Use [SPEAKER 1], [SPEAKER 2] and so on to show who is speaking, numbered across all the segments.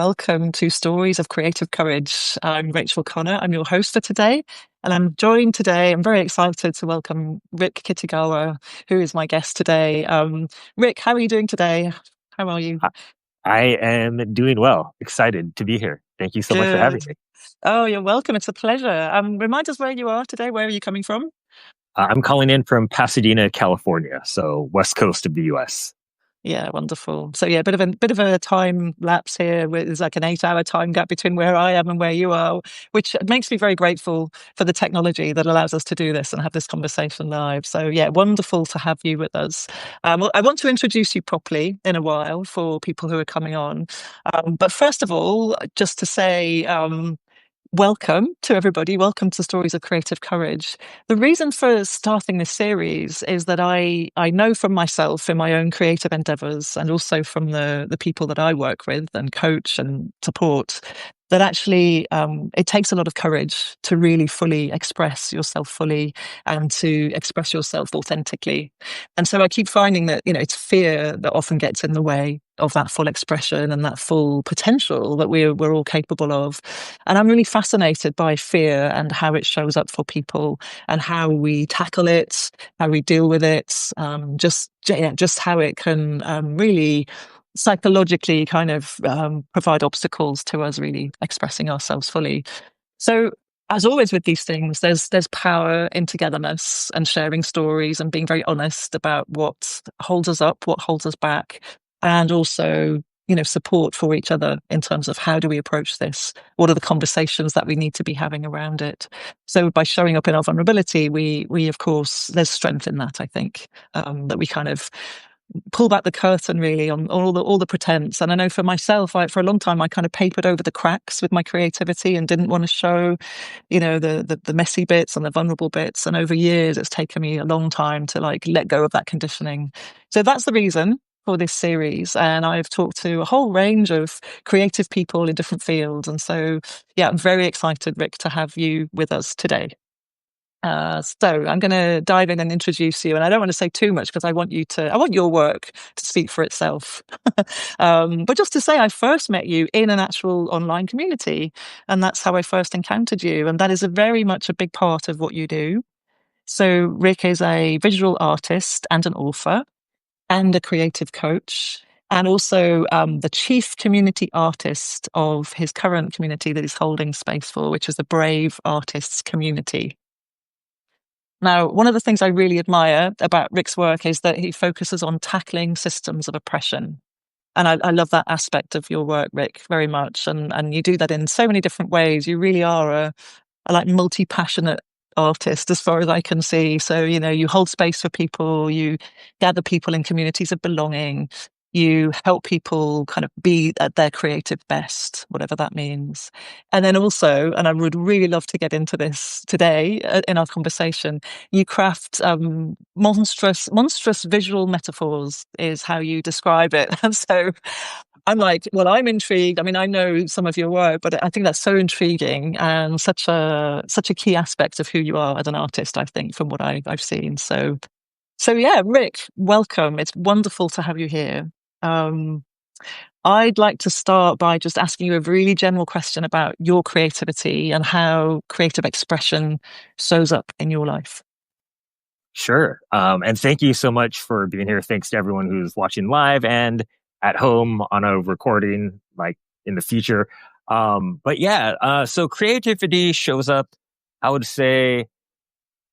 [SPEAKER 1] Welcome to Stories of Creative Courage. I'm Rachel Connor. I'm your host for today. And I'm joined today, I'm very excited to welcome Rick Kitagawa, who is my guest today. Rick, how are you doing today? How are you?
[SPEAKER 2] I am doing well. Excited to be here. Thank you so much for having
[SPEAKER 1] Good.
[SPEAKER 2] me.
[SPEAKER 1] Oh, you're welcome. It's a pleasure. Remind us where you are today. Where are you coming from?
[SPEAKER 2] I'm calling in from Pasadena, California, so west coast of the U.S.
[SPEAKER 1] Yeah, wonderful. So yeah, bit of a time lapse here. There's like an 8 hour time gap between where I am and where you are, which makes me very grateful for the technology that allows us to do this and have this conversation live. So yeah, wonderful to have you with us. Well, I want to introduce you properly in a while for people who are coming on. But first of all, just to say, welcome to everybody. Welcome to Stories of Creative Courage. The reason for starting this series is that I know from myself in my own creative endeavors and also from the people that I work with and coach and support that actually it takes a lot of courage to really fully express yourself fully and to express yourself authentically. And so I keep finding that, it's fear that often gets in the way of that full expression and that full potential that we're all capable of. And I'm really fascinated by fear and how it shows up for people and how we tackle it, how we deal with it, just how it can really psychologically kind of provide obstacles to us really expressing ourselves fully. So, as always with these things, there's power in togetherness and sharing stories and being very honest about what holds us up, what holds us back, and also support for each other in terms of how do we approach this? What are the conversations that we need to be having around it? So by showing up in our vulnerability, we of course there's strength in that. I think that we kind of pull back the curtain really on all the pretense. And I know for myself, for a long time, I kind of papered over the cracks with my creativity and didn't want to show, the messy bits and the vulnerable bits. And over years, it's taken me a long time to like let go of that conditioning. So that's the reason for this series. And I've talked to a whole range of creative people in different fields. And so, yeah, I'm very excited, Rick, to have you with us today. So I'm going to dive in and introduce you, and I don't want to say too much because I want your work to speak for itself. But just to say, I first met you in an actual online community, and that's how I first encountered you, and that is a very much a big part of what you do. So Rick is a visual artist and an author and a creative coach. And also the chief community artist of his current community that he's holding space for, which is the Brave Artists Community. Now, one of the things I really admire about Rick's work is that he focuses on tackling systems of oppression. And I love that aspect of your work, Rick, very much. And you do that in so many different ways. You really are a like multi-passionate artist as far as I can see. So, you hold space for people, you gather people in communities of belonging, you help people kind of be at their creative best, whatever that means. And then also, and I would really love to get into this today in our conversation, you craft monstrous visual metaphors is how you describe it. And so I'm like, well, I'm intrigued. I mean, I know some of your work, but I think that's so intriguing and such a key aspect of who you are as an artist, I think, from what I've seen. So yeah, Rick, welcome. It's wonderful to have you here. Um, I'd like to start by just asking you a really general question about your creativity and how creative expression shows up in your life.
[SPEAKER 2] Sure. And thank you so much for being here. Thanks to everyone who's watching live and at home on a recording, like in the future. But yeah, so creativity shows up, I would say,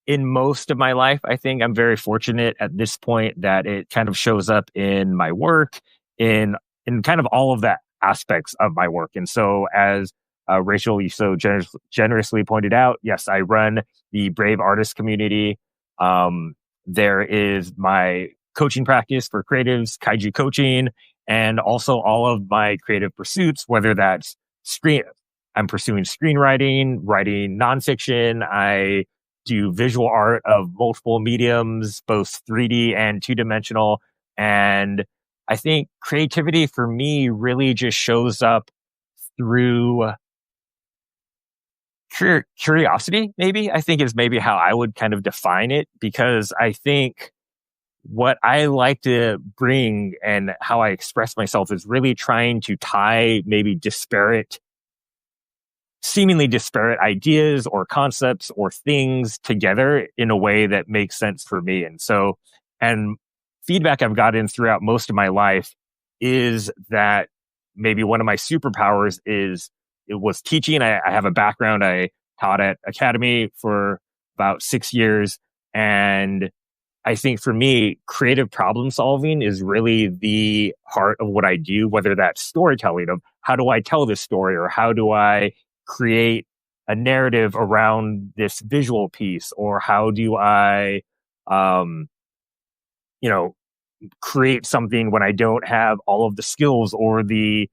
[SPEAKER 2] in most of my life. I think I'm very fortunate at this point that it kind of shows up in my work, in in kind of all of the aspects of my work. And so, as Rachel, you so generously pointed out, yes, I run the Brave Artist community. There is my coaching practice for creatives, Kaiju coaching, and also all of my creative pursuits, whether that's screen. I'm pursuing screenwriting, writing nonfiction. I do visual art of multiple mediums, both 3D and two-dimensional. And I think creativity for me really just shows up through curiosity, maybe, I think is maybe how I would kind of define it, because I think what I like to bring and how I express myself is really trying to tie maybe seemingly disparate ideas or concepts or things together in a way that makes sense for me. And feedback I've gotten throughout most of my life is that maybe one of my superpowers is it was teaching. I have a background. I taught at academy for about 6 years. And I think for me, creative problem solving is really the heart of what I do, whether that's storytelling of how do I tell this story or how do I create a narrative around this visual piece or how do I, um, you know, create something when I don't have all of the skills or the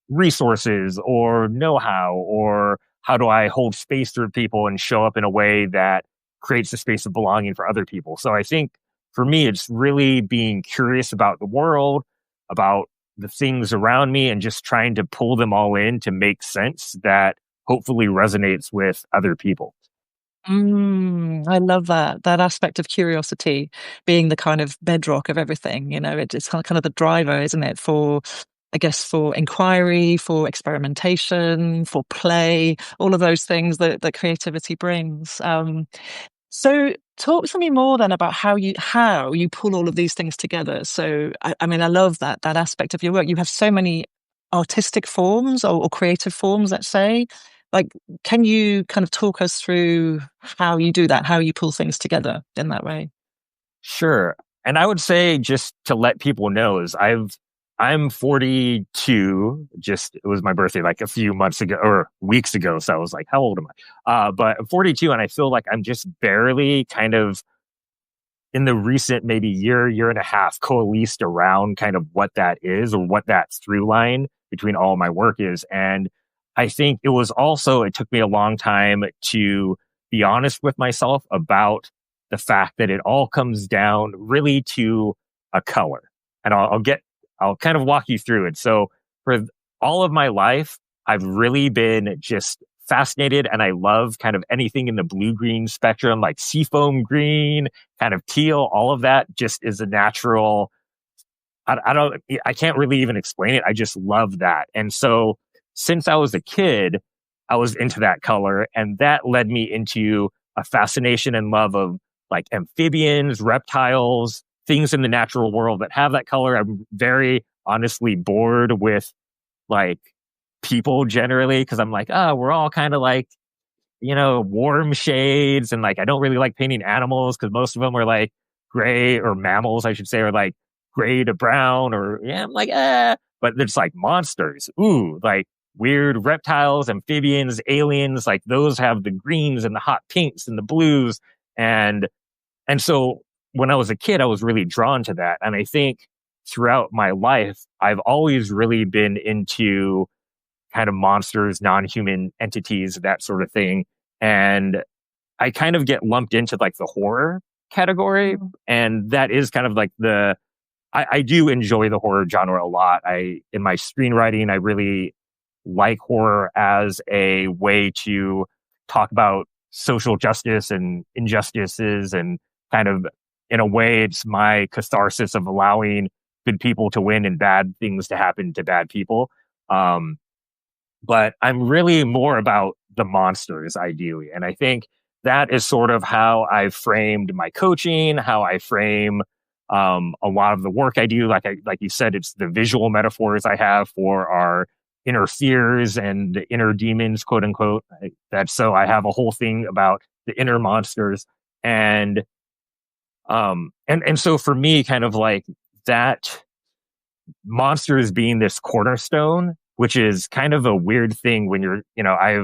[SPEAKER 2] resources or know-how, or how do I hold space for people and show up in a way that creates a space of belonging for other people. So I think for me, it's really being curious about the world, about the things around me, and just trying to pull them all in to make sense that hopefully resonates with other people.
[SPEAKER 1] I love that aspect of curiosity being the kind of bedrock of everything. It's kind of the driver, isn't it, for, I guess, for inquiry, for experimentation, for play, all of those things that creativity brings. So talk to me more then about how you pull all of these things together. So I mean, I love that aspect of your work. You have so many artistic forms or creative forms, let's say. Like, can you kind of talk us through how you do that, how you pull things together in that way?
[SPEAKER 2] Sure. And I would say, just to let people know, I'm 42. Just it was my birthday like a few months ago or weeks ago. So I was like, how old am I? But I'm 42, and I feel like I'm just barely kind of in the recent maybe year and a half coalesced around kind of what that is or what that through line between all my work is. And I think it took me a long time to be honest with myself about the fact that it all comes down really to a color. And I'll kind of walk you through it. So for all of my life, I've really been just fascinated, and I love kind of anything in the blue green spectrum, like seafoam green, kind of teal, all of that just is a natural. I can't really even explain it. I just love that. And so since I was a kid, I was into that color, and that led me into a fascination and love of like amphibians, reptiles, things in the natural world that have that color. I'm very honestly bored with like people generally because I'm like, oh, we're all kind of like, warm shades. And like, I don't really like painting animals because most of them are like gray, or mammals, I should say, are like gray to brown, or yeah, I'm like, but it's like monsters. Ooh, like weird reptiles, amphibians, aliens, like those have the greens and the hot pinks and the blues. And, and so when I was a kid, I was really drawn to that. And I think throughout my life, I've always really been into kind of monsters, non-human entities, that sort of thing. And I kind of get lumped into like the horror category. And that is kind of like I do enjoy the horror genre a lot. In my screenwriting, I really like horror as a way to talk about social justice and injustices, and kind of in a way, it's my catharsis of allowing good people to win and bad things to happen to bad people. But I'm really more about the monsters, ideally. And I think that is sort of how I framed my coaching, how I frame a lot of the work I do. Like you said, it's the visual metaphors I have for our inner fears and the inner demons, quote unquote. So I have a whole thing about the inner monsters. And so for me, kind of like that, monsters being this cornerstone, which is kind of a weird thing when I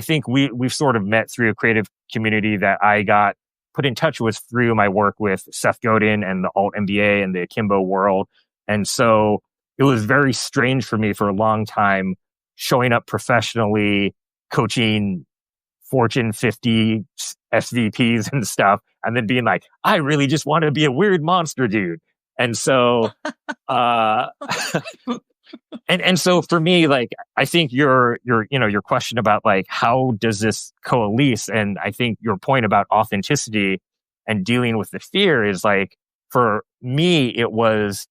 [SPEAKER 2] think we've sort of met through a creative community that I got put in touch with through my work with Seth Godin and the alt MBA and the akimbo world. And so it was very strange for me for a long time showing up professionally, coaching Fortune 50 SVPs and stuff, and then being like, I really just want to be a weird monster dude. And so, uh, and so for me, like, I think your question about like, how does this coalesce? And I think your point about authenticity and dealing with the fear is like, for me, it was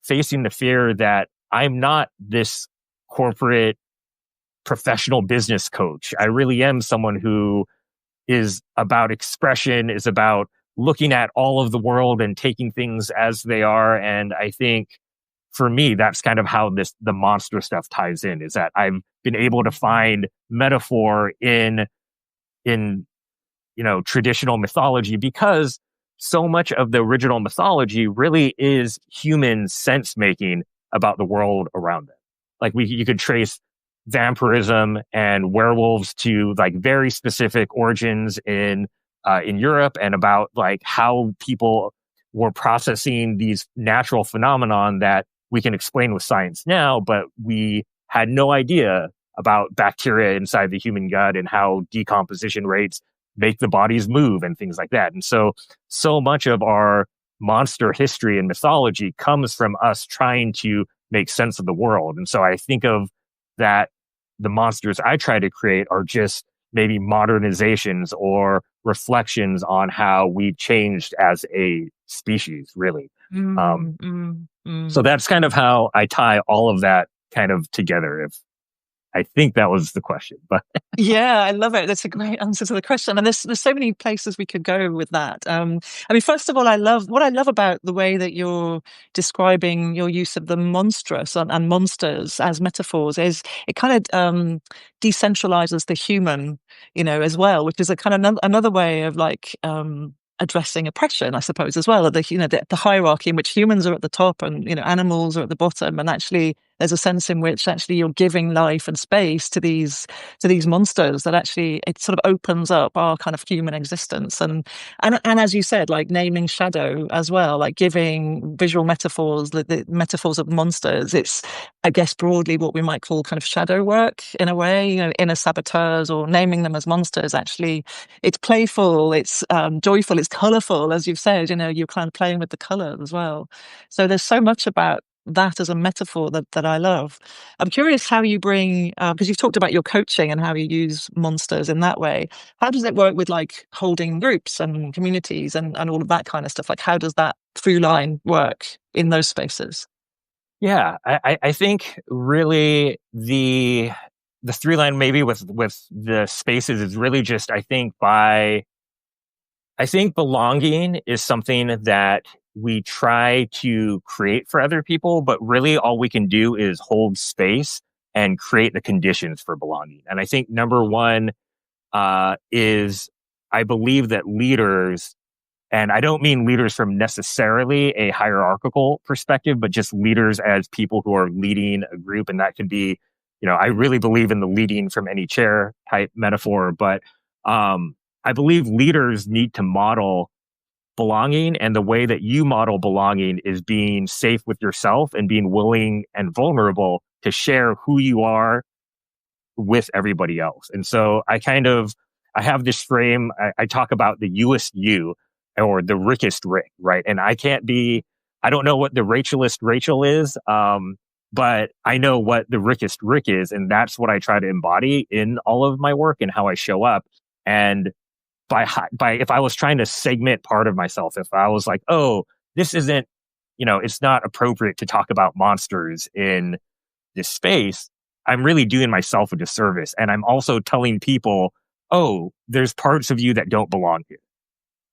[SPEAKER 2] facing the fear that I'm not this corporate professional business coach. I really am someone who is about expression, is about looking at all of the world and taking things as they are. And I think for me, that's kind of how the monster stuff ties in, is that I've been able to find metaphor in traditional mythology, because so much of the original mythology really is human sense making about the world around them. Like you could trace vampirism and werewolves to like very specific origins in Europe, and about like how people were processing these natural phenomenon that we can explain with science now, but we had no idea about bacteria inside the human gut and how decomposition rates make the bodies move and things like that. And so much of our monster history and mythology comes from us trying to make sense of the world. And so I think of that the monsters I try to create are just maybe modernizations or reflections on how we changed as a species, really. Um,
[SPEAKER 1] Mm, mm,
[SPEAKER 2] so
[SPEAKER 1] mm.
[SPEAKER 2] that's kind of how I tie all of that kind of together. If I think that was the question, but
[SPEAKER 1] Yeah, I love it. That's a great answer to the question. And there's so many places we could go with that. I mean, first of all, I love about the way that you're describing your use of the monstrous and monsters as metaphors is it kind of decentralizes the human, as well, which is a kind of another way of like addressing oppression, I suppose, as well. The hierarchy in which humans are at the top and animals are at the bottom, and actually there's a sense in which actually you're giving life and space to these monsters that actually it sort of opens up our kind of human existence and as you said, like naming shadow as well, like giving visual metaphors, the metaphors of monsters. It's, I guess, broadly what we might call kind of shadow work in a way, inner saboteurs, or naming them as monsters. Actually, it's playful, it's joyful, it's colorful, as you've said. You're kind of playing with the color as well. So there's so much about that as a metaphor that I love. I'm curious how you bring, because you've talked about your coaching and how you use monsters in that way. How does it work with like holding groups and communities and all of that kind of stuff? Like, how does that through line work in those spaces?
[SPEAKER 2] yeah, I think really the through line maybe with the spaces is really just I think belonging is something that we try to create for other people, but really all we can do is hold space and create the conditions for belonging. And I think number one is I believe that leaders, and I don't mean leaders from necessarily a hierarchical perspective, but just leaders as people who are leading a group. And that could be, I really believe in the leading from any chair type metaphor, but I believe leaders need to model belonging. And the way that you model belonging is being safe with yourself and being willing and vulnerable to share who you are with everybody else. And so I have this frame. I talk about the youest you, or the rickest Rick, right? And I don't know what the Rachelist Rachel is. But I know what the rickest Rick is. And that's what I try to embody in all of my work and how I show up. And if I was trying to segment part of myself, if I was like, oh, this isn't, it's not appropriate to talk about monsters in this space, I'm really doing myself a disservice. And I'm also telling people, oh, there's parts of you that don't belong here.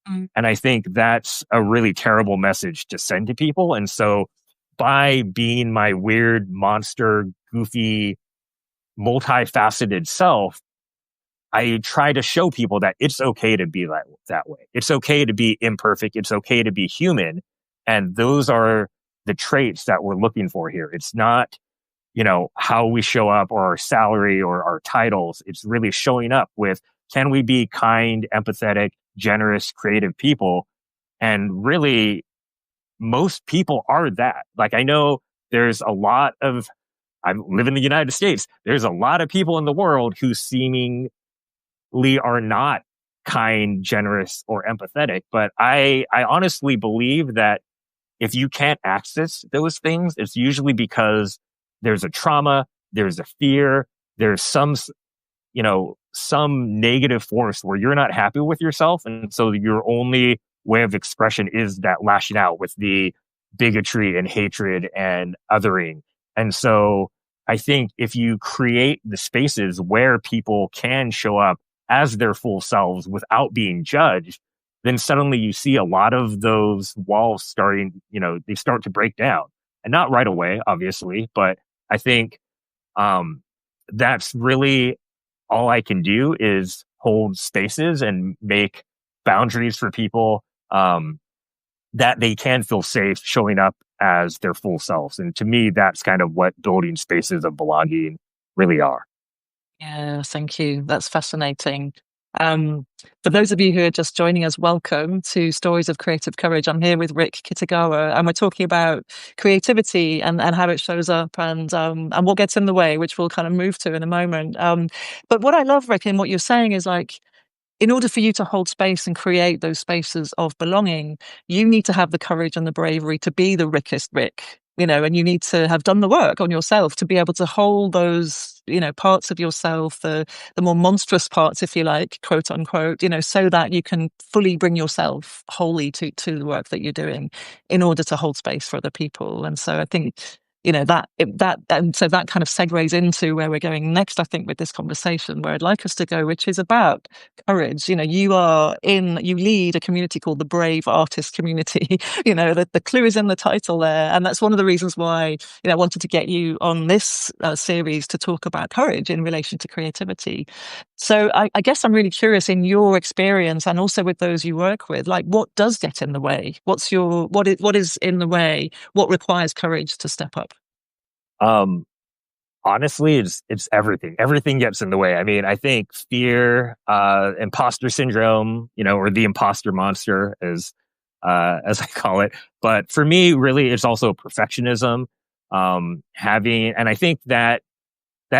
[SPEAKER 1] Mm.
[SPEAKER 2] And I think that's a really terrible message to send to people. And so by being my weird, monster, goofy, multifaceted self, I try to show people that it's okay to be that way. It's okay to be imperfect. It's okay to be human. And those are the traits that we're looking for here. It's not, how we show up or our salary or our titles. It's really showing up with, can we be kind, empathetic, generous, creative people? And really, most people are that. Like, I know there's a lot of, I live in the United States. There's a lot of people in the world who seemingly are not kind, generous, or empathetic. But I honestly believe that if you can't access those things, it's usually because there's a trauma, there's a fear, there's some negative force where you're not happy with yourself. And so you're only way of expression is that lashing out with the bigotry and hatred and othering. And so I think if you create the spaces where people can show up as their full selves without being judged, then suddenly you see a lot of those walls starting, they start to break down. And not right away, obviously, but I think um, that's really all I can do is hold spaces and make boundaries for people that they can feel safe showing up as their full selves. And to me, that's kind of what building spaces of belonging really are.
[SPEAKER 1] Yeah, thank you. That's fascinating. Um, for those of you who are just joining us, welcome to Stories of Creative Courage. I'm here with Rick Kitagawa, and we're talking about creativity and how it shows up and what gets in the way, which we'll kind of move to in a moment. But what I love, Rick, in what you're saying is like, in order for you to hold space and create those spaces of belonging, you need to have the courage and the bravery to be the Rickest Rick, and you need to have done the work on yourself to be able to hold those, parts of yourself, the more monstrous parts, if you like, quote unquote, so that you can fully bring yourself wholly to the work that you're doing in order to hold space for other people. And so I think and so that kind of segues into where we're going next, I think, with this conversation, where I'd like us to go, which is about courage. You lead a community called the Brave Artist Community. The clue is in the title there, and that's one of the reasons why I wanted to get you on this series to talk about courage in relation to creativity. So I guess I'm really curious, in your experience and also with those you work with, like, what does get in the way? What is in the way? What requires courage to step up?
[SPEAKER 2] Um, Honestly, it's everything. Everything gets in the way. I mean, I think fear, imposter syndrome, or the imposter monster, as I call it. But for me, really, it's also perfectionism. And I think that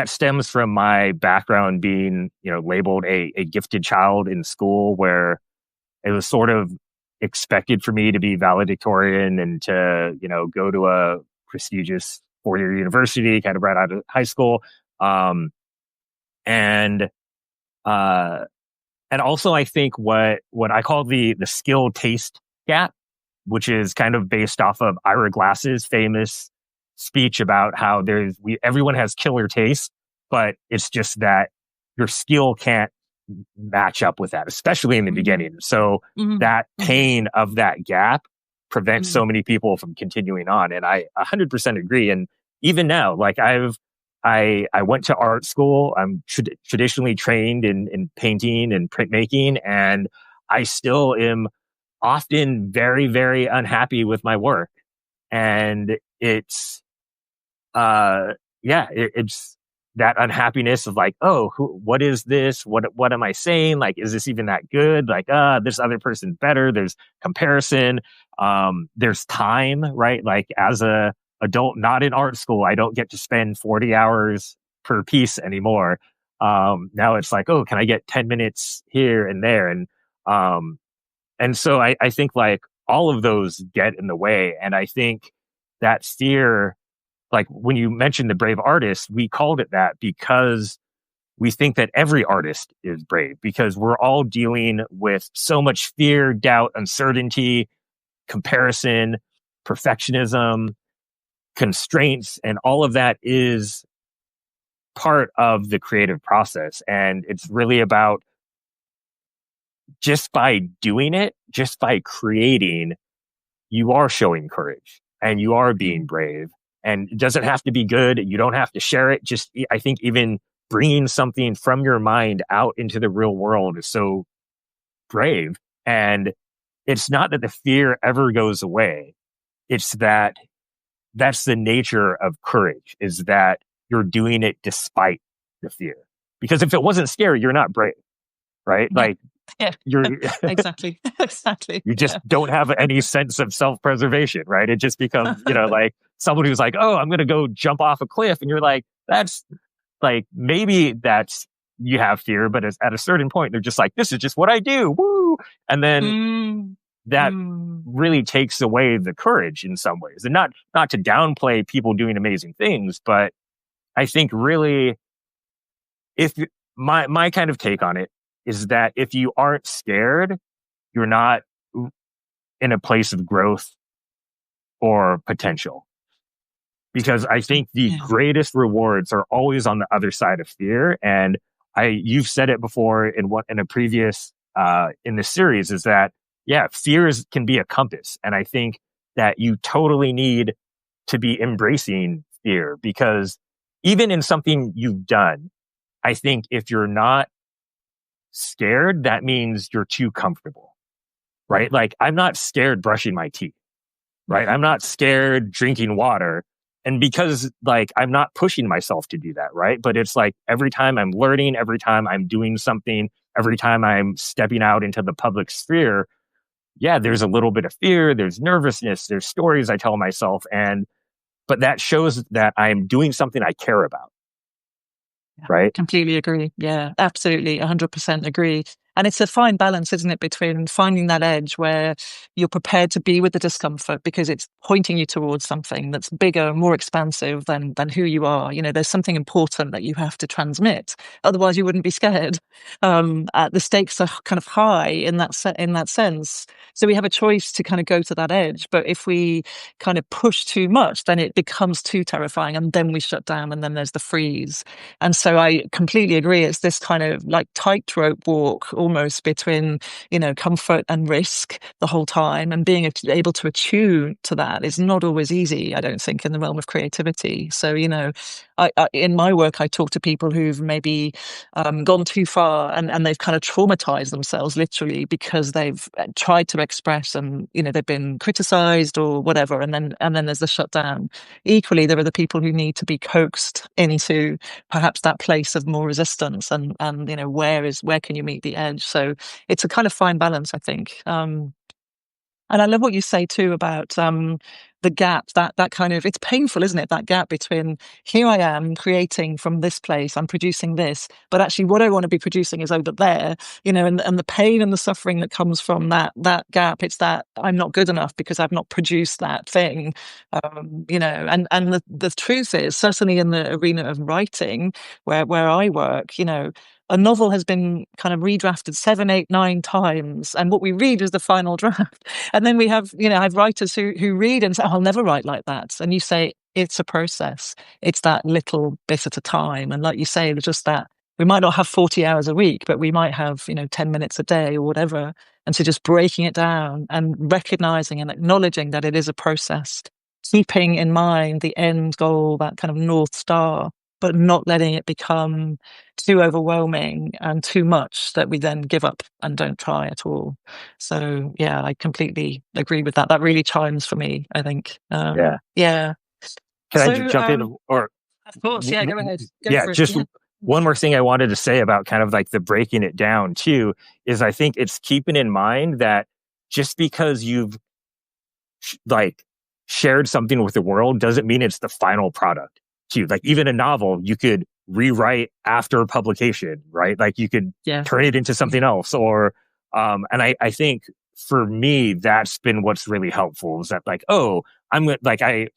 [SPEAKER 2] stems from my background being, labeled a gifted child in school, where it was sort of expected for me to be valedictorian and to, go to a prestigious 4-year university, kind of right out of high school. Um, and, uh, and also I think what I call the skill taste gap, which is kind of based off of Ira Glass's famous speech about how everyone has killer taste, but it's just that your skill can't match up with that, especially in the
[SPEAKER 1] Mm,
[SPEAKER 2] beginning. So
[SPEAKER 1] mm,
[SPEAKER 2] that
[SPEAKER 1] mm,
[SPEAKER 2] pain of that gap prevents so
[SPEAKER 1] mm,
[SPEAKER 2] many people from continuing on. And I 100% agree. And even now, like I went to art school. I'm traditionally trained in painting and printmaking, and I still am often very, very unhappy with my work. And it's, uh, yeah, it's that unhappiness of like, oh, what is this? What am I saying? Like, is this even that good? Like, this other person's better. There's comparison. There's time, right? Like, as a adult, not in art school, I don't get to spend 40 hours per piece anymore. Now it's like, oh, can I get 10 minutes here and there? Um, and so I think like all of those get in the way. And I think that fear, like when you mentioned the brave artist, we called it that because we think that every artist is brave, because we're all dealing with so much fear, doubt, uncertainty, comparison, perfectionism, constraints, and all of that is part of the creative process. And it's really about, just by doing it, just by creating, you are showing courage and you are being
[SPEAKER 1] mm,
[SPEAKER 2] brave. And it doesn't have to be good. You don't have to share it. Just, I think even bringing something from your mind out into the real world is so brave. And it's not that the fear ever goes away. It's that that's the nature of courage, is that you're doing it despite the fear. Because if it wasn't scary, you're not brave, right?
[SPEAKER 1] yeah,
[SPEAKER 2] Like
[SPEAKER 1] yeah,
[SPEAKER 2] you're,
[SPEAKER 1] exactly, exactly.
[SPEAKER 2] you just
[SPEAKER 1] Yeah.
[SPEAKER 2] don't have any sense of self-preservation, right? It just becomes, like someone who's like, oh, I'm going to go jump off a cliff. And you're like, that's like, maybe that's, you have fear, but at a certain point, they're just like, this is just what I do. Woo. And then
[SPEAKER 1] Mm,
[SPEAKER 2] that
[SPEAKER 1] mm,
[SPEAKER 2] really takes away the courage in some ways. And not to downplay people doing amazing things, but I think really, if my kind of take on it is that if you aren't scared, you're not in a place of growth or potential. Because I think the
[SPEAKER 1] Yeah.
[SPEAKER 2] greatest rewards are always on the other side of fear. And you've said it before in a previous, in the series, is that, yeah, can be a compass. And I think that you totally need to be embracing fear, because even in something you've done, I think if you're not scared, that means you're too comfortable, right? Like, I'm not scared brushing my teeth, right? I'm not scared drinking water. And because, like, I'm not pushing myself to do that, right? But it's like every time I'm learning, every time I'm doing something, every time I'm stepping out into the public sphere, yeah, there's a little bit of fear, there's nervousness, there's stories I tell myself. But that shows that I'm doing something I care about,
[SPEAKER 1] Yeah,
[SPEAKER 2] right?
[SPEAKER 1] completely agree. Yeah, absolutely. 100% agree. And it's a fine balance, isn't it, between finding that edge where you're prepared to be with the discomfort because it's pointing you towards something that's bigger, more expansive than who you are. You know, there's something important that you have to transmit. Otherwise, you wouldn't be scared. The stakes are kind of high in in that sense. So we have a choice to kind of go to that edge. But if we kind of push too much, then it becomes too terrifying, and then we shut down, and then there's the freeze. And so I completely agree. It's this kind of like tightrope walk almost between, you know, comfort and risk the whole time. And being able to attune to that is not always easy, I don't think, in the realm of creativity. So, you know, in my work, I talk to people who've maybe gone too far, and they've kind of traumatized themselves literally because they've tried to express, and, you know, they've been criticized or whatever. And then there's the shutdown. Equally, there are the people who need to be coaxed into perhaps that place of more resistance, and you know, where can you meet the edge? So it's a kind of fine balance, I think. And I love what you say too about the gap, that kind of, it's painful, isn't it? That gap between, here I am creating from this place, I'm producing this, but actually what I want to be producing is over there, you know, and the pain and the suffering that comes from that gap. It's that I'm not good enough because I've not produced that thing. You know, and the truth is, certainly in the arena of writing, where I work, you know, a novel has been kind of redrafted 7, 8, 9 times, and what we read is the final draft. And then we have, you know, I have writers who read and say, "Oh, I'll never write like that." And you say, it's a process. It's that little bit at a time. And like you say, there's just that we might not have 40 hours a week, but we might have, you know, 10 minutes a day or whatever. And so just breaking it down and recognizing and acknowledging that it is a process, keeping in mind the end goal, that kind of North Star, but not letting it become too overwhelming and too much that we then give up and don't try at all. So yeah, I completely agree with that. That really chimes for me, I think.
[SPEAKER 2] Yeah.
[SPEAKER 1] Yeah.
[SPEAKER 2] Can I
[SPEAKER 1] So
[SPEAKER 2] jump in? Or
[SPEAKER 1] of course, yeah, go ahead. Go
[SPEAKER 2] yeah,
[SPEAKER 1] for it.
[SPEAKER 2] just
[SPEAKER 1] Yeah.
[SPEAKER 2] one more thing I wanted to say about kind of like the breaking it down too is I think it's keeping in mind that just because you've like shared something with the world doesn't mean it's the final product too. Like, even a novel you could rewrite after publication, right? Like, you could
[SPEAKER 1] Yeah.
[SPEAKER 2] turn it into something else, or and I think for me that's been what's really helpful, is that, like, oh, like I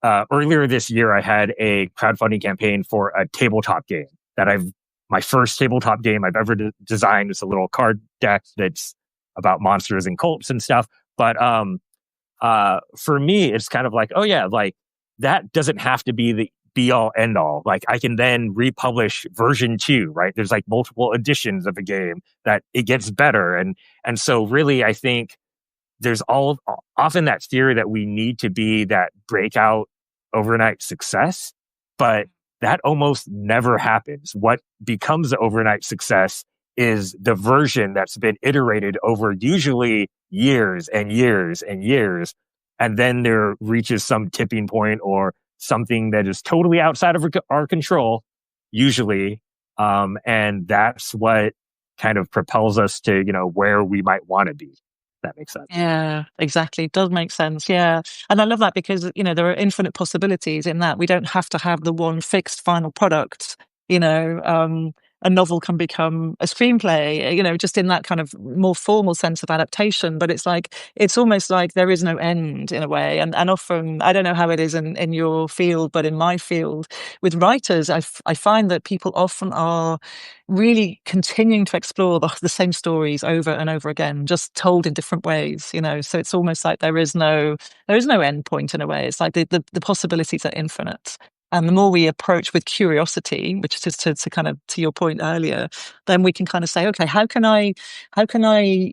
[SPEAKER 2] earlier this year I had a crowdfunding campaign for a tabletop game that my first tabletop game I've ever designed. It's a little card deck that's about monsters and cults and stuff. But for me, it's kind of like, oh yeah, like, that doesn't have to be the be all end all. Like, I can then republish version 2, right? There's like multiple editions of a game that it gets better. And so really, I think there's often that theory that we need to be that breakout overnight success, but that almost never happens. What becomes the overnight success is the version that's been iterated over usually years and years and years. And then there reaches some tipping point or something that is totally outside of our control, usually. And that's what kind of propels us to, where we might want to be. That makes sense.
[SPEAKER 1] Yeah, exactly. It does make sense. Yeah. And I love that because, you know, there are infinite possibilities in that. We don't have to have the one fixed final product, you know. a novel can become a screenplay, just in that kind of more formal sense of adaptation. But it's like, it's almost like there is no end in a way. And often, I don't know how it is in your field, but in my field with writers, I find that people often are really continuing to explore the same stories over and over again, just told in different ways. So it's almost like there is no end point in a way. It's like the possibilities are infinite. And the more we approach with curiosity, which is to kind of to your point earlier, then we can kind of say, okay, how can I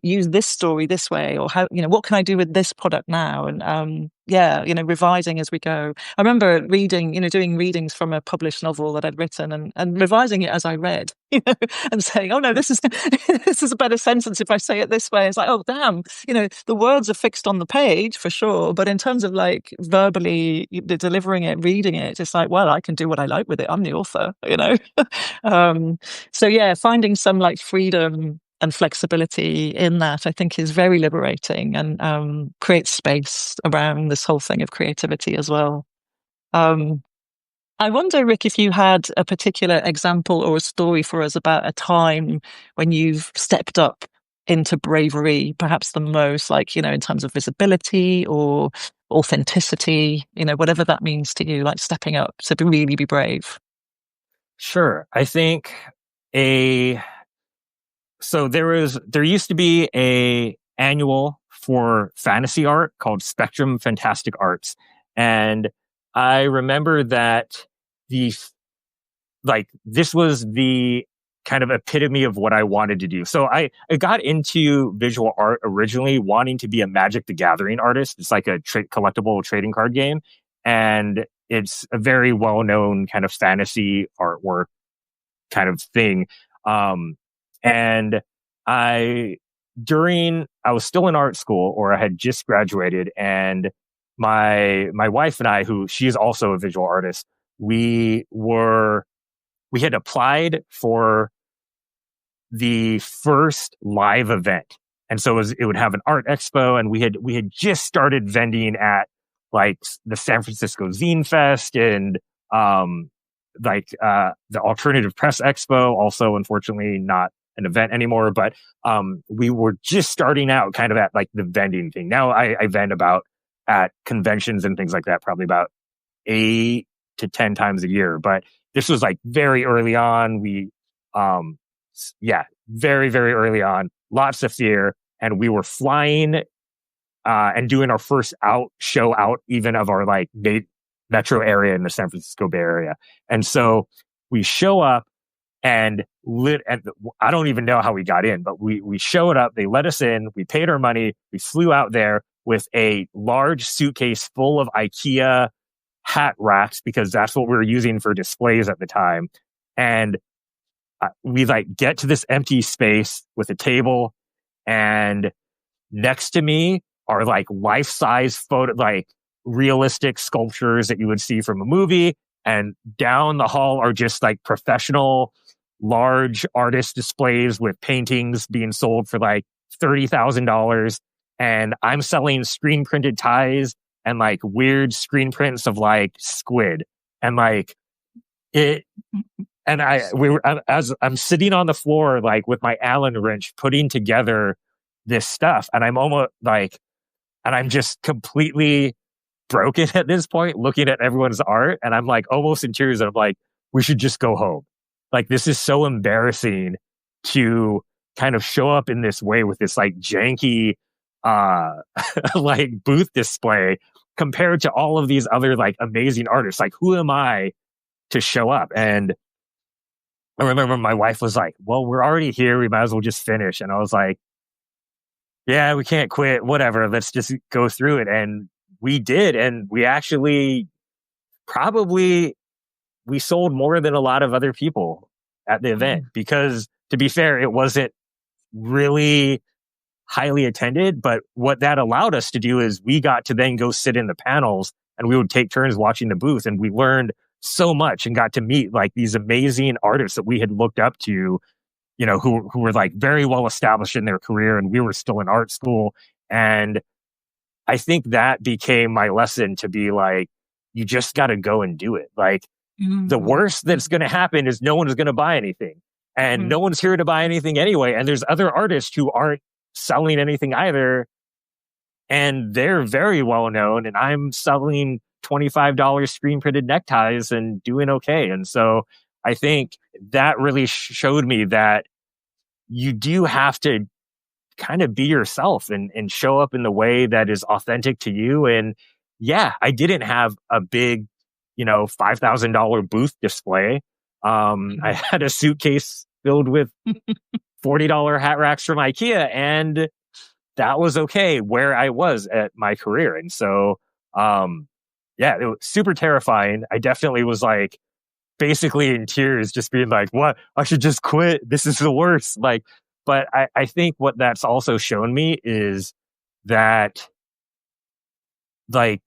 [SPEAKER 1] use this story this way, or what can I do with this product now? And yeah, revising as we go. I remember reading, doing readings from a published novel that I'd written, and revising it as I read, and saying, oh no, this is this is a better sentence if I say it this way. It's like, oh damn, the words are fixed on the page for sure, but in terms of like verbally delivering it, reading it, it's like, well, I can do what I like with it. I'm the author. um, so yeah, finding some like freedom and flexibility in that, I think, is very liberating, and creates space around this whole thing of creativity as well. Um, I wonder, Rick, if you had a particular example or a story for us about a time when you've stepped up into bravery, perhaps the most, like, in terms of visibility or authenticity, whatever that means to you, like stepping up to really be brave.
[SPEAKER 2] Sure. I think a there used to be a annual for fantasy art called Spectrum Fantastic Arts. And I remember that the this was the kind of epitome of what I wanted to do. So I got into visual art originally wanting to be a Magic the Gathering artist. It's like a collectible trading card game. And it's a very well-known kind of fantasy artwork kind of thing. And I, I was still in art school, or I had just graduated, and my wife and I, who she is also a visual artist, we had applied for the first live event. And so it would have an art expo, and we had just started vending at like the San Francisco Zine Fest and the Alternative Press Expo, also unfortunately not an event anymore, but we were just starting out kind of at like the vending thing. Now I vend about at conventions and things like that, probably about 8 to 10 times a year. But this was like very early on. Yeah, very, very early on, lots of fear. And we were flying and doing our first show out even of our like metro area in the San Francisco Bay Area. And so we show up and I don't even know how we got in, but we showed up, they let us in, we paid our money, we flew out there with a large suitcase full of IKEA hat racks, because that's what we were using for displays at the time. And we like get to this empty space with a table, and next to me are like life-size photo, like realistic sculptures that you would see from a movie. And down the hall are just like professional large artist displays with paintings being sold for like $30,000. And I'm selling screen printed ties and like weird screen prints of like squid. And like it, and as I'm sitting on the floor, like with my Allen wrench, putting together this stuff. And I'm almost like, and I'm just completely broken at this point, looking at everyone's art. And I'm like almost in tears. And I'm like, we should just go home. Like, this is so embarrassing to kind of show up in this way with this like janky, like booth display compared to all of these other like amazing artists. Like, who am I to show up? And I remember my wife was like, well, we're already here. We might as well just finish. And I was like, yeah, we can't quit. Whatever. Let's just go through it. And we did. And we actually we sold more than a lot of other people at the event, because to be fair, it wasn't really highly attended. But what that allowed us to do is we got to then go sit in the panels, and we would take turns watching the booth, and we learned so much and got to meet like these amazing artists that we had looked up to, who were like very well established in their career, and we were still in art school. And I think that became my lesson, to be like, you just got to go and do it. Like, the worst that's going to happen is no one is going to buy anything. and no
[SPEAKER 1] Mhm.
[SPEAKER 2] one's here to buy anything anyway. And there's other artists who aren't selling anything either, and they're very well known, and I'm selling $25 screen printed neckties and doing okay. And so I think that really showed me that you do have to kind of be yourself and show up in the way that is authentic to you. And yeah, I didn't have a big, $5,000 booth display. I
[SPEAKER 1] Mhm.
[SPEAKER 2] had a suitcase filled with $40 hat racks from IKEA, and that was okay where I was at my career. And so, yeah, it was super terrifying. I definitely was like basically in tears, just being like, what? I should just quit. This is the worst. Like, but I think what that's also shown me is that like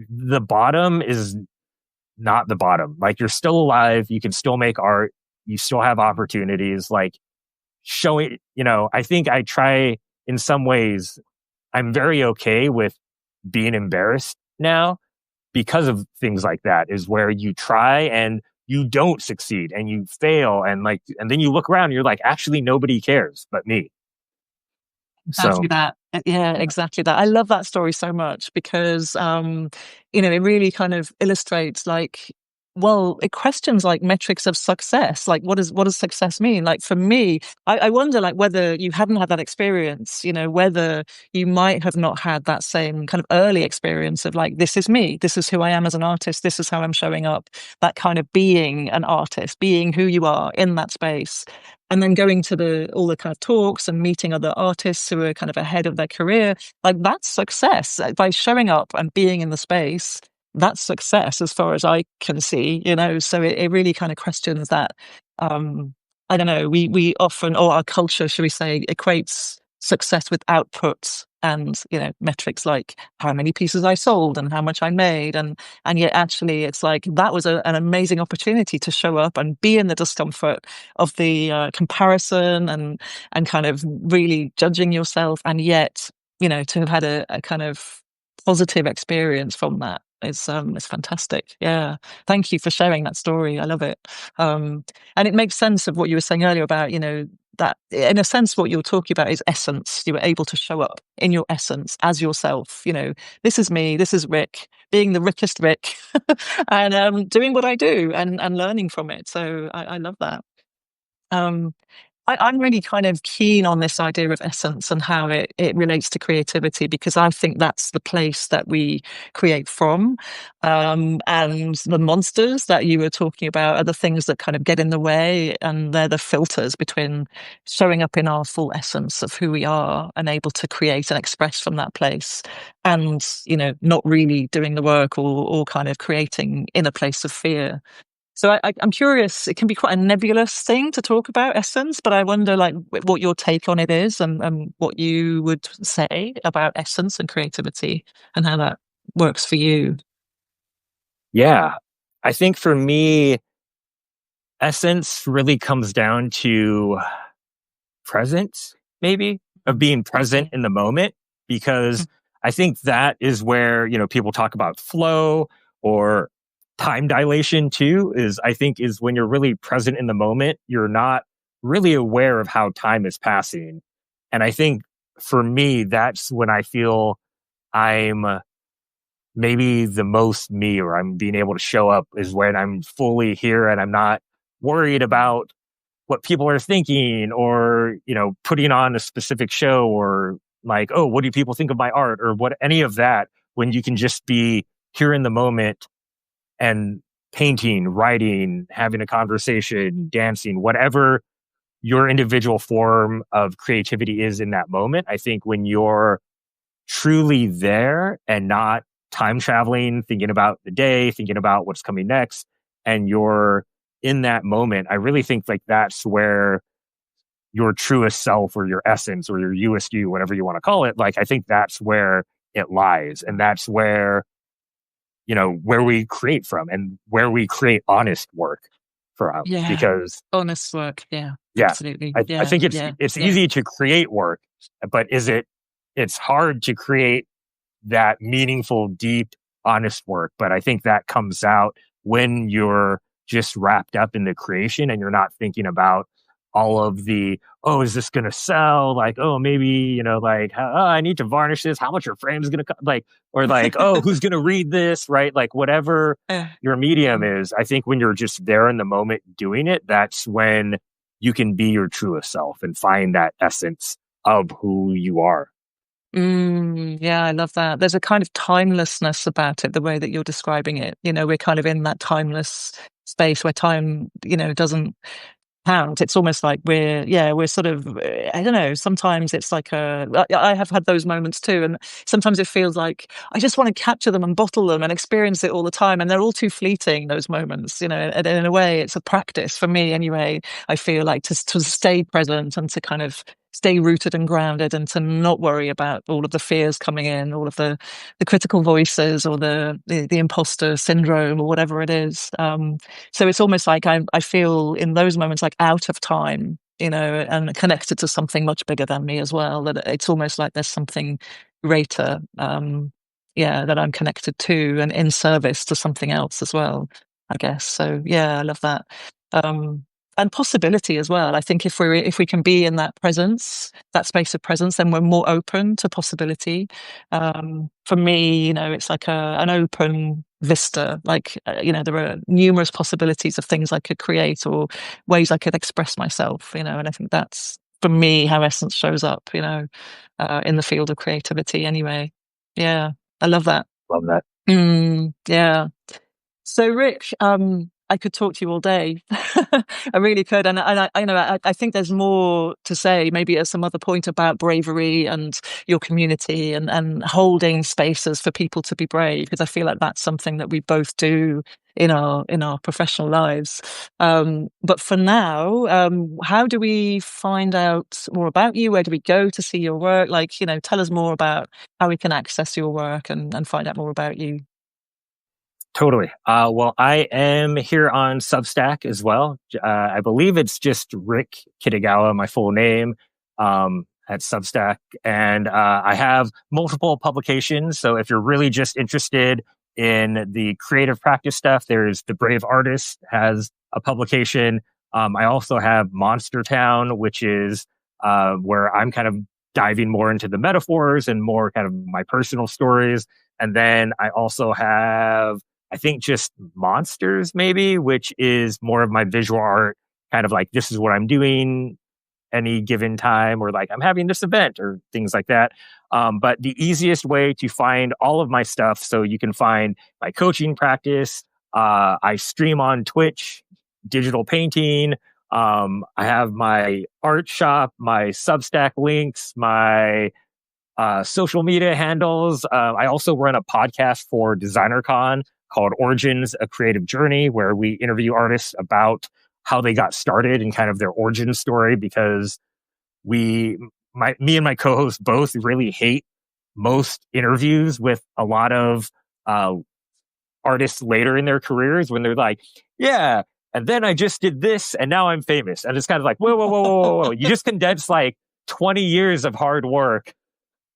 [SPEAKER 2] the bottom is not the bottom. Like you're still alive. You can still make art. You still have opportunities. Like showing, I think I try in some ways, I'm very okay with being embarrassed now because of things like that, is where you try and you don't succeed and you fail, and then you look around and you're like, actually nobody cares but me.
[SPEAKER 1] Exactly
[SPEAKER 2] So
[SPEAKER 1] that. Yeah,
[SPEAKER 2] yeah.
[SPEAKER 1] exactly that. I love that story so much because, it really kind of illustrates like, well, it questions like metrics of success. Like, what does success mean? Like for me, I wonder like whether you hadn't had that experience, whether you might have not had that same kind of early experience of like, this is me, this is who I am as an artist, this is how I'm showing up. That kind of being an artist, being who you are in that space, and then going to all the kind of talks and meeting other artists who are kind of ahead of their career, like that's success. By showing up and being in the space, that's success as far as I can see, so it really kind of questions that. um I don't know, we often, or our culture, should we say, equates success with output and metrics like how many pieces I sold and how much I made, and yet actually it's like that was an amazing opportunity to show up and be in the discomfort of the comparison and kind of really judging yourself, and yet to have had a kind of positive experience from that is fantastic. Yeah, thank you for sharing that story. I love it. um and it makes sense of what you were saying earlier about that in a sense what you're talking about is essence. You were able to show up in your essence as yourself. This is me, this is Rick, being the Rickest Rick, and doing what I do and learning from it. So I love that. um I'm really kind of keen on this idea of essence and how it relates to creativity, because I think that's the place that we create from. And the monsters that you were talking about are the things that kind of get in the way, and they're the filters between showing up in our full essence of who we are and able to create and express from that place, and, not really doing the work, or kind of creating in a place of fear. So I'm curious. It can be quite a nebulous thing to talk about essence, but I wonder, like, what your take on it is, and what you would say about essence and creativity, and how that works for you.
[SPEAKER 2] Yeah, I think for me, essence really comes down to presence, maybe, of
[SPEAKER 1] Mm.
[SPEAKER 2] being present
[SPEAKER 1] Okay.
[SPEAKER 2] in the moment, because I think that is where, people talk about flow or time dilation too, is I think is when you're really present in the moment, you're not really aware of how time is passing. And I think for me, that's when I feel I'm maybe the most me, or I'm being able to show up, is when I'm fully here and I'm not worried about what people are thinking, or putting on a specific show, or like, oh, what do people think of my art, or what, any of that, when you can just be here in the moment and painting, writing, having a conversation, dancing, whatever your individual form of creativity is in that moment. I think when you're truly there and not time traveling, thinking about the day, thinking about what's coming next, and you're in that moment, I really think like that's where your truest self, or your essence, or your USU, whatever you want to call it, like I think that's where it lies. And that's where, where we create from, and where we create honest work from.
[SPEAKER 1] Yeah,
[SPEAKER 2] Because
[SPEAKER 1] honest work. Yeah,
[SPEAKER 2] yeah,
[SPEAKER 1] absolutely.
[SPEAKER 2] I
[SPEAKER 1] Yeah,
[SPEAKER 2] think it's
[SPEAKER 1] yeah,
[SPEAKER 2] it's
[SPEAKER 1] yeah.
[SPEAKER 2] easy to create work, but it's hard to create that meaningful, deep, honest work. But I think that comes out when you're just wrapped up in the creation and you're not thinking about all of the, oh, is this going to sell? Like, oh, maybe, like, oh, I need to varnish this. How much your frame is going to like, or like, oh, who's going to read this? Right. Like whatever
[SPEAKER 1] Yeah.
[SPEAKER 2] your medium is, I think when you're just there in the moment doing it, that's when you can be your truest self and find that essence of who you are.
[SPEAKER 1] Yeah, I love that. There's a kind of timelessness about it, the way that you're describing it. We're kind of in that timeless space where time, doesn't count. It's almost like we're sort of, I don't know, sometimes it's like I have had those moments too. And sometimes it feels like I just want to capture them and bottle them and experience it all the time. And they're all too fleeting, those moments, and in a way, it's a practice for me anyway. I feel like to stay present and to kind of stay rooted and grounded and to not worry about all of the fears coming in, all of the critical voices or the imposter syndrome or whatever it is. So it's almost like I feel in those moments like out of time, and connected to something much bigger than me as well. That it's almost like there's something greater, that I'm connected to and in service to something else as well, I guess. So yeah, I love that. Um, and possibility as well. I think if we can be in that presence, that space of presence, then we're more open to possibility. For me, it's like an open vista. Like there are numerous possibilities of things I could create or ways I could express myself. And I think that's for me how essence shows up. In the field of creativity. Anyway, yeah, I love that.
[SPEAKER 2] Love that.
[SPEAKER 1] Yeah. So, Rick, I could talk to you all day. I really could, and I think there's more to say. Maybe at some other point about bravery and your community and holding spaces for people to be brave, because I feel like that's something that we both do in our professional lives. But for now, how do we find out more about you? Where do we go to see your work? Like, tell us more about how we can access your work and find out more about you.
[SPEAKER 2] Totally. Well, I am here on Substack as well. I believe it's just Rick Kitagawa, my full name, at Substack. And I have multiple publications. So if you're really just interested in the creative practice stuff, there's The Brave Artist has a publication. I also have Monster Town, which is where I'm kind of diving more into the metaphors and more kind of my personal stories. And then I also have, I think, just Monsters, maybe, which is more of my visual art, kind of like this is what I'm doing any given time, or like I'm having this event or things like that. But the easiest way to find all of my stuff, so you can find my coaching practice, I stream on Twitch, digital painting. I have my art shop, my Substack links, my social media handles. I also run a podcast for DesignerCon called Origins, A Creative Journey, where we interview artists about how they got started and kind of their origin story, because me and my co-host both really hate most interviews with a lot of artists later in their careers when they're like, yeah, and then I just did this and now I'm famous. And it's kind of like, whoa, whoa, whoa, whoa, whoa, whoa. You just condensed like 20 years of hard work.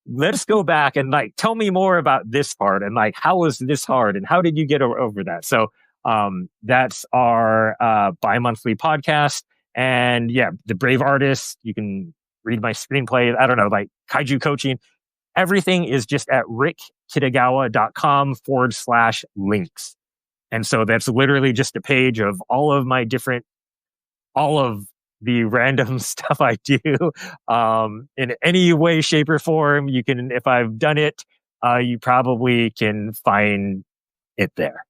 [SPEAKER 2] Let's go back and like tell me more about this part, and like how was this hard and how did you get over that? So that's our bi-monthly podcast. And yeah, The Brave Artist, you can read my screenplay. I don't know, like kaiju coaching. Everything is just at rickkitagawa.com/links. And so that's literally just a page of all of the random stuff I do, in any way, shape, or form. You can, if I've done it, you probably can find it there.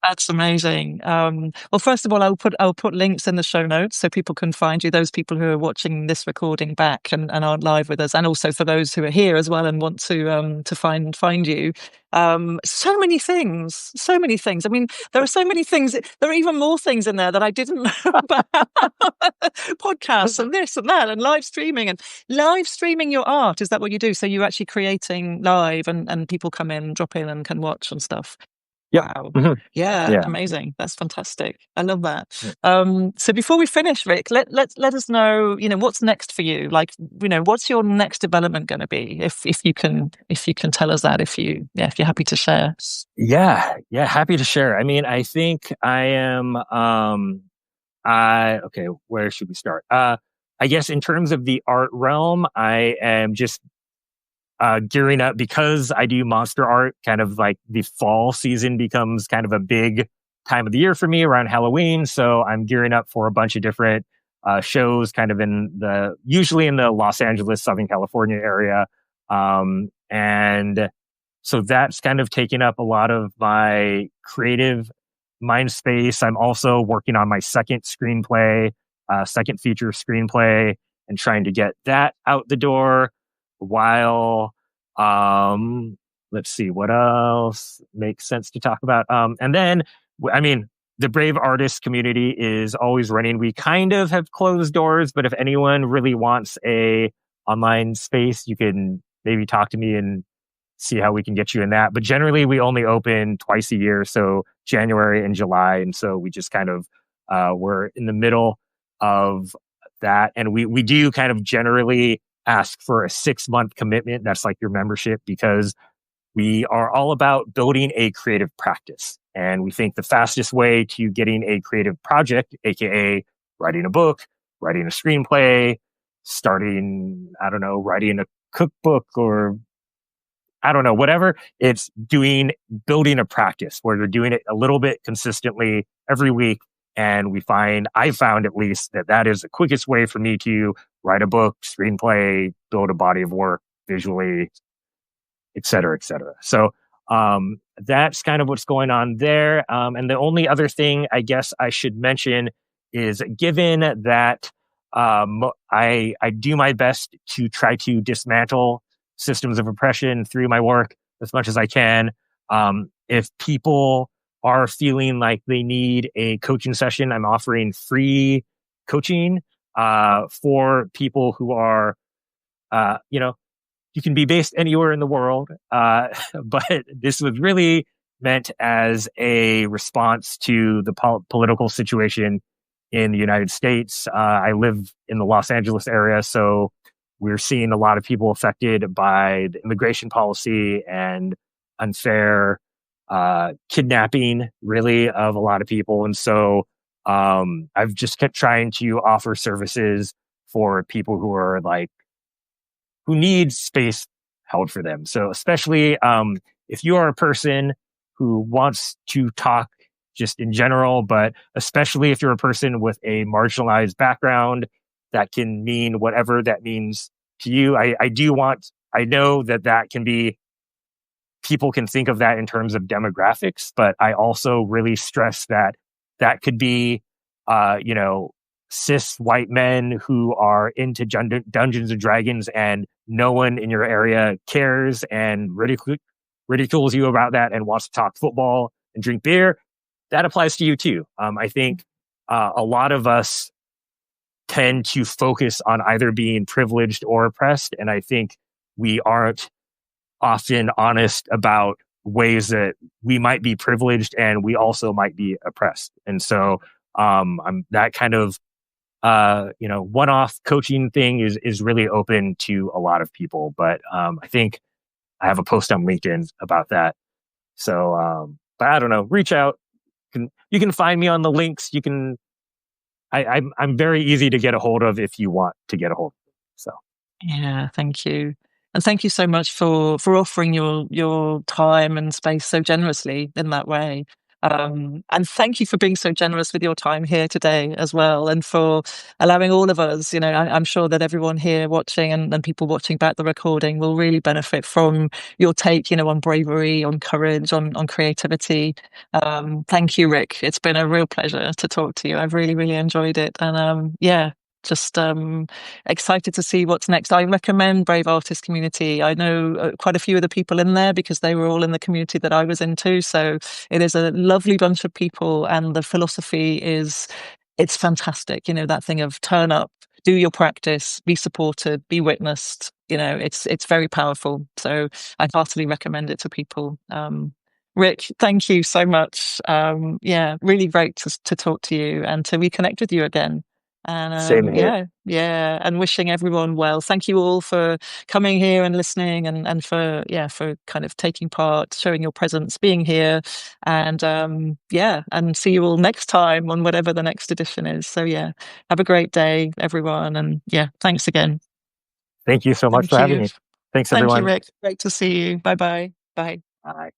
[SPEAKER 1] That's amazing. Well, first of all, I'll put links in the show notes so people can find you. Those people who are watching this recording back and aren't live with us, and also for those who are here as well and want to find you. So many things, so many things. I mean, there are so many things. There are even more things in there that I didn't know about. Podcasts and this and that and live streaming your art. Is that what you do? So you're actually creating live and people come in, drop in and can watch and stuff.
[SPEAKER 2] Yep.
[SPEAKER 1] Wow.
[SPEAKER 2] Mm-hmm.
[SPEAKER 1] Yeah,
[SPEAKER 2] Yeah.
[SPEAKER 1] amazing. That's fantastic. I love that. So before we finish, Rick, let us know, what's next for you. Like, what's your next development going to be? If you can tell us that, if you're happy to share.
[SPEAKER 2] Yeah, happy to share. I mean, I think I am Okay, where should we start? I guess in terms of the art realm, I am just gearing up because I do monster art. Kind of like the fall season becomes kind of a big time of the year for me around Halloween. So I'm gearing up for a bunch of different shows, kind of usually in the Los Angeles, Southern California area. And so that's kind of taken up a lot of my creative mind space. I'm also working on my second feature screenplay, and trying to get that out the door while, um, let's see what else makes sense to talk about. And then, I mean, the Brave Artist community is always running. We kind of have closed doors, but if anyone really wants a online space, you can maybe talk to me and see how we can get you in that. But generally, we only open twice a year, so January and July, and so we just kind of we're in the middle of that, and we do kind of generally ask for a 6 month commitment. That's like your membership, because we are all about building a creative practice, and we think the fastest way to getting a creative project, aka writing a book, writing a screenplay, starting, I don't know, writing a cookbook, or I don't know, whatever. It's building a practice where you're doing it a little bit consistently every week. And I found at least that is the quickest way for me to write a book, screenplay, build a body of work visually, et cetera, et cetera. So that's kind of what's going on there. And the only other thing I guess I should mention is, given that I do my best to try to dismantle systems of oppression through my work as much as I can. If people are feeling like they need a coaching session, I'm offering free coaching for people who are, you know, you can be based anywhere in the world, but this was really meant as a response to the political situation in the United States. I live in the Los Angeles area, so we're seeing a lot of people affected by the immigration policy and unfair kidnapping, really, of a lot of people. And so I've just kept trying to offer services for people who need space held for them. So especially if you are a person who wants to talk just in general, but especially if you're a person with a marginalized background, that can mean whatever that means to you. I know that can be, people can think of that in terms of demographics, but I also really stress that could be, cis white men who are into Dungeons and Dragons, and no one in your area cares and ridicules you about that and wants to talk football and drink beer. That applies to you too. I think a lot of us tend to focus on either being privileged or oppressed, and I think we aren't often honest about ways that we might be privileged and we also might be oppressed. And so I'm that kind of one-off coaching thing is really open to a lot of people. But I think I have a post on LinkedIn about that. So, but I don't know. Reach out. You can find me on the links. You can. I'm very easy to get a hold of if you want to get a hold of me. So.
[SPEAKER 1] Yeah, thank you. And thank you so much for offering your time and space so generously in that way. And thank you for being so generous with your time here today as well, and for allowing all of us, I'm sure that everyone here watching and people watching back the recording will really benefit from your take, on bravery, on courage, on creativity. Thank you, Rick. It's been a real pleasure to talk to you. I've really, really enjoyed it. And yeah, just excited to see what's next. I recommend Brave Artist Community. I know quite a few of the people in there because they were all in the community that I was in too. So it is a lovely bunch of people, and the philosophy it's fantastic. That thing of turn up, do your practice, be supported, be witnessed. It's very powerful. So I heartily recommend it to people. Rick, thank you so much. Yeah, really great to talk to you and to reconnect with you again. And
[SPEAKER 2] Same here.
[SPEAKER 1] yeah, and wishing everyone well. Thank you all for coming here and listening, and for for kind of taking part, showing your presence, being here, and yeah, and see you all next time on whatever the next edition is. So yeah, have a great day, everyone, and yeah, thanks again.
[SPEAKER 2] Thank you so much for
[SPEAKER 1] Thank
[SPEAKER 2] having
[SPEAKER 1] you.
[SPEAKER 2] me. Thanks,
[SPEAKER 1] Thank you,
[SPEAKER 2] everyone.
[SPEAKER 1] Rick. Great to see you. Bye bye. Bye.
[SPEAKER 2] Bye.